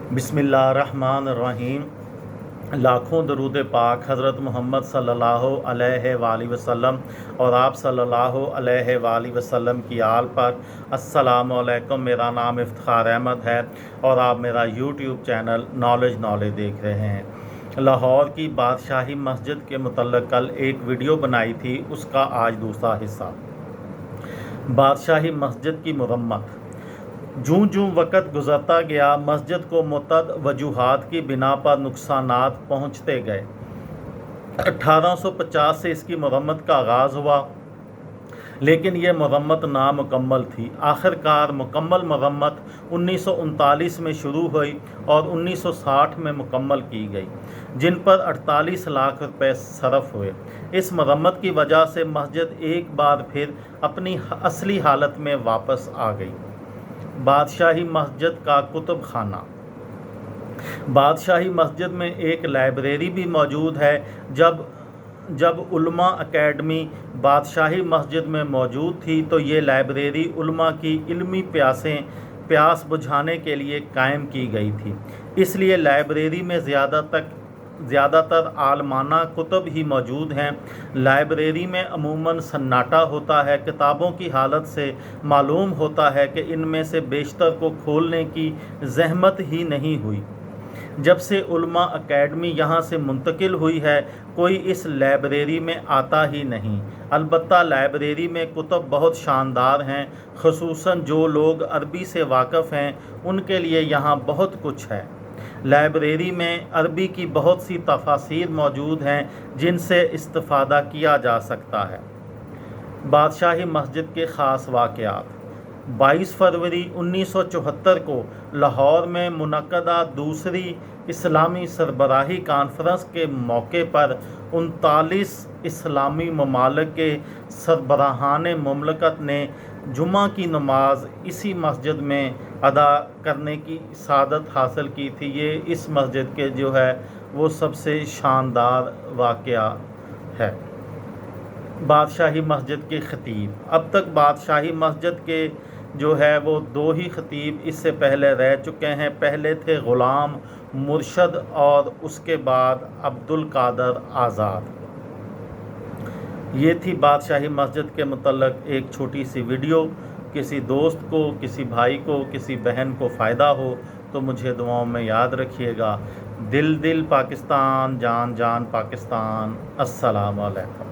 बिस्मिल्लाहिर्रहमानिर्रहीम। लाखों दरूद पाक हज़रत मोहम्मद सल्लल्लाहु अलैहि वसल्लम और आप सल्लल्लाहु अलैहि वसल्लम की आल पर। अस्सलामु अलैकुम। मेरा नाम इफ्तिखार अहमद है और आप मेरा यूट्यूब चैनल नॉलेज देख रहे हैं। लाहौर की बादशाही मस्जिद के मुतल्लिक़ कल एक वीडियो बनाई थी, उसका आज दूसरा हिस्सा। बादशाही मस्जिद की मुरम्मत। जूँ जूँ वक़्त गुज़रता गया, मस्जिद को मुतअद्दिद वजूहात की बिना पर नुकसानात पहुँचते गए। 1850 से इसकी मरम्मत का आगाज़ हुआ, लेकिन यह मरम्मत नामुकम्मल थी। आखिरकार मुकम्मल मरम्मत 1939 में शुरू हुई और 1960 में मुकम्मल की गई, जिन पर 48 लाख रुपए सरफ हुए। इस मरम्मत की वजह से मस्जिद एक बार फिर अपनी असली हालत में वापस आ गई। बादशाही मस्जिद का कुतुब खाना। बादशाही मस्जिद में एक लाइब्रेरी भी मौजूद है। जब उलमा अकेडमी बादशाही मस्जिद में मौजूद थी तो ये लाइब्रेरी उलमा की इल्मी प्यास बुझाने के लिए कायम की गई थी। इसलिए लाइब्रेरी में ज़्यादातर आलमाना कुतुब ही मौजूद हैं। लाइब्रेरी में अमूमन सन्नाटा होता है। किताबों की हालत से मालूम होता है कि इनमें से बेशतर को खोलने की ज़हमत ही नहीं हुई। जब से उलमा अकेडमी यहाँ से मुंतकिल हुई है, कोई इस लाइब्रेरी में आता ही नहीं। अलबत्ता लाइब्रेरी में कुतुब बहुत शानदार हैं, ख़ुसूसन जो लोग अरबी से वाकिफ़ हैं उनके लिए यहाँ बहुत कुछ है। लाइब्रेरी में अरबी की बहुत सी तफासीर मौजूद हैं जिनसे इस्तिफ़ादा किया जा सकता है। बादशाही मस्जिद के ख़ास वाक़यात। 22 फरवरी 1974 को लाहौर में मुनक़दा दूसरी इस्लामी सरबराही कॉन्फ्रेंस के मौके पर 39 इस्लामी ममालिक के सरबराहान मुमलकत ने जुमा की नमाज इसी मस्जिद में अदा करने की सआदत हासिल की थी। ये इस मस्जिद के जो है वो सबसे शानदार वाक़या है। बादशाही मस्जिद के ख़तीब। अब तक बादशाही मस्जिद के जो है वो 2 ही ख़तीब इससे पहले रह चुके हैं। पहले थे ग़ुलाम मुर्शद और उसके बाद अब्दुल कादर आज़ाद। ये थी बादशाही मस्जिद के मुतल्लिक़ एक छोटी सी वीडियो। किसी दोस्त को, किसी भाई को, किसी बहन को फ़ायदा हो तो मुझे दुआओं में याद रखिएगा। दिल दिल पाकिस्तान, जान जान पाकिस्तान। अस्सलामु अलैकुम।